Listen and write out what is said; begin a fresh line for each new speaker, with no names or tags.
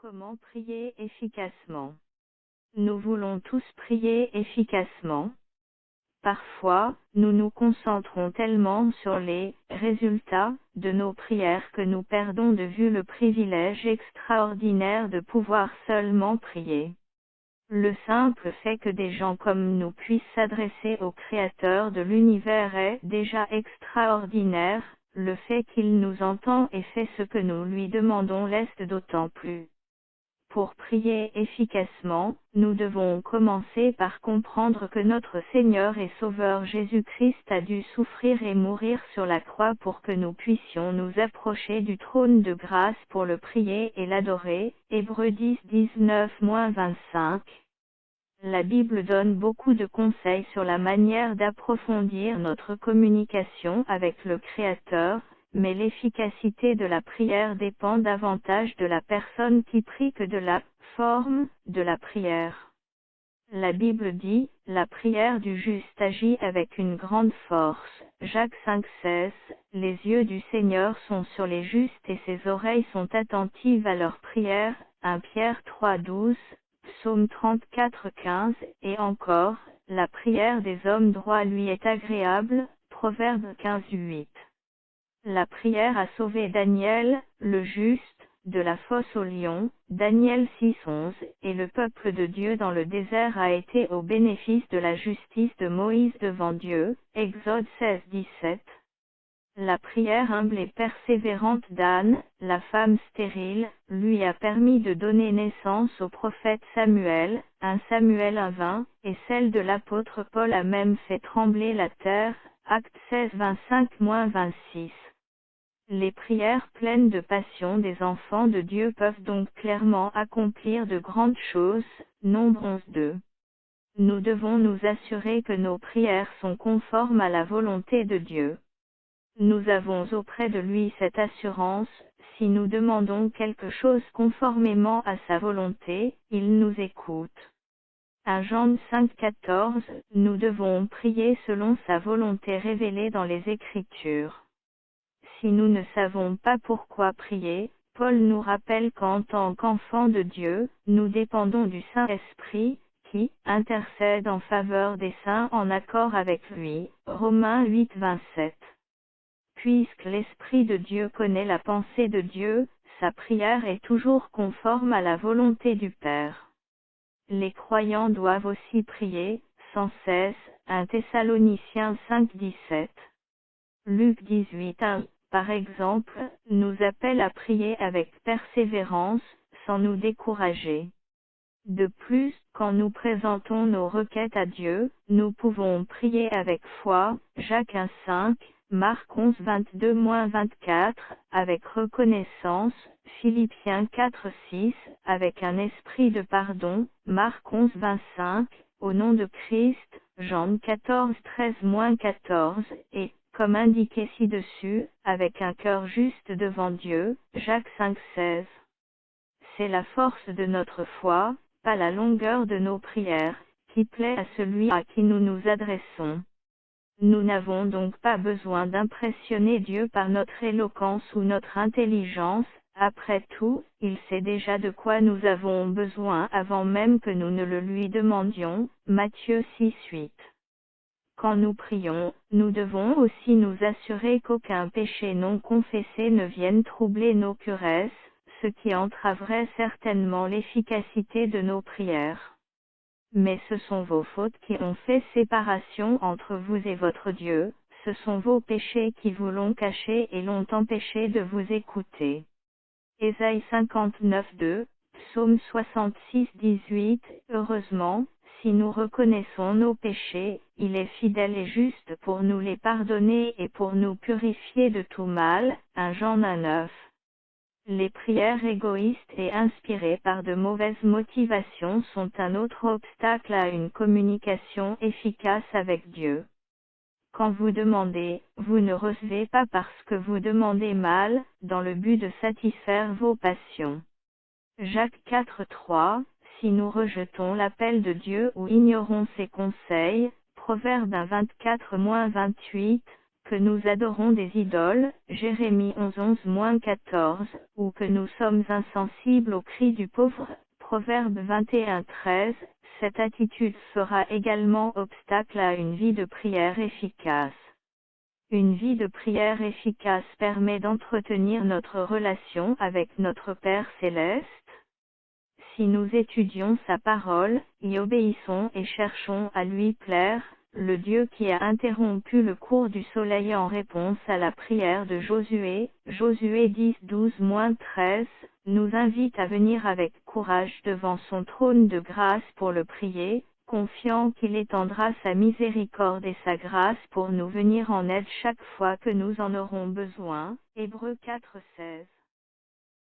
Comment prier efficacement? Nous voulons tous prier efficacement. Parfois, nous nous concentrons tellement sur les résultats de nos prières que nous perdons de vue le privilège extraordinaire de pouvoir seulement prier. Le simple fait que des gens comme nous puissent s'adresser au Créateur de l'univers est déjà extraordinaire, le fait qu'il nous entend et fait ce que nous lui demandons l'est d'autant plus. Pour prier efficacement, nous devons commencer par comprendre que notre Seigneur et Sauveur Jésus-Christ a dû souffrir et mourir sur la croix pour que nous puissions nous approcher du trône de grâce pour le prier et l'adorer. Hébreux 10, 19-25. La Bible donne beaucoup de conseils sur la manière d'approfondir notre communication avec le Créateur, mais l'efficacité de la prière dépend davantage de la personne qui prie que de la forme de la prière. La Bible dit, la prière du juste agit avec une grande force. Jacques 5,16, les yeux du Seigneur sont sur les justes et ses oreilles sont attentives à leurs prières. 1 Pierre 3,12, Psaume 34,15, et encore, la prière des hommes droits lui est agréable. Proverbe 15,8. La prière a sauvé Daniel, le juste, de la fosse au lion, Daniel 6,11, et le peuple de Dieu dans le désert a été au bénéfice de la justice de Moïse devant Dieu, Exode 16,17. La prière humble et persévérante d'Anne, la femme stérile, lui a permis de donner naissance au prophète Samuel, 1 Samuel 1,20, et celle de l'apôtre Paul a même fait trembler la terre, Actes 16, 25-26. Les prières pleines de passion des enfants de Dieu peuvent donc clairement accomplir de grandes choses. Nombre 11:2. Nous devons nous assurer que nos prières sont conformes à la volonté de Dieu. Nous avons auprès de lui cette assurance, si nous demandons quelque chose conformément à sa volonté, il nous écoute. 1 Jean 5,14, nous devons prier selon sa volonté révélée dans les Écritures. Si nous ne savons pas pourquoi prier, Paul nous rappelle qu'en tant qu'enfants de Dieu, nous dépendons du Saint-Esprit, qui intercède en faveur des saints en accord avec lui. Romains 8,27. Puisque l'Esprit de Dieu connaît la pensée de Dieu, sa prière est toujours conforme à la volonté du Père. Les croyants doivent aussi prier, sans cesse. 1 Thessaloniciens 5,17. Luc 18,1, par exemple, nous appelle à prier avec persévérance, sans nous décourager. De plus, quand nous présentons nos requêtes à Dieu, nous pouvons prier avec foi, Jacques 1,5, Marc 11:22-24, avec reconnaissance, Philippiens 4,6, avec un esprit de pardon, Marc 11:25, au nom de Christ, Jean 14:13-14, et, comme indiqué ci-dessus, avec un cœur juste devant Dieu, Jacques 5,16. C'est la force de notre foi, pas la longueur de nos prières, qui plaît à celui à qui nous nous adressons. Nous n'avons donc pas besoin d'impressionner Dieu par notre éloquence ou notre intelligence, après tout, il sait déjà de quoi nous avons besoin avant même que nous ne le lui demandions. Matthieu 6,8. Quand nous prions, nous devons aussi nous assurer qu'aucun péché non confessé ne vienne troubler nos curesses, ce qui entraverait certainement l'efficacité de nos prières. Mais ce sont vos fautes qui ont fait séparation entre vous et votre Dieu, ce sont vos péchés qui vous l'ont caché et l'ont empêché de vous écouter. Ésaïe 59:2, Psaume 66:18. Heureusement, si nous reconnaissons nos péchés, il est fidèle et juste pour nous les pardonner et pour nous purifier de tout mal. 1 Jean 1:9. Les prières égoïstes et inspirées par de mauvaises motivations sont un autre obstacle à une communication efficace avec Dieu. Quand vous demandez, vous ne recevez pas parce que vous demandez mal, dans le but de satisfaire vos passions. Jacques 4,3, si nous rejetons l'appel de Dieu ou ignorons ses conseils, Proverbe 24-28, que nous adorons des idoles, Jérémie 11:11-14, ou que nous sommes insensibles aux cris du pauvre, Proverbe 21:13, cette attitude fera également obstacle à une vie de prière efficace. Une vie de prière efficace permet d'entretenir notre relation avec notre Père céleste. Si nous étudions sa parole, y obéissons et cherchons à lui plaire, le Dieu qui a interrompu le cours du soleil en réponse à la prière de Josué, Josué 10:12-13, nous invite à venir avec courage devant son trône de grâce pour le prier, confiant qu'il étendra sa miséricorde et sa grâce pour nous venir en aide chaque fois que nous en aurons besoin. Hébreux 4:16.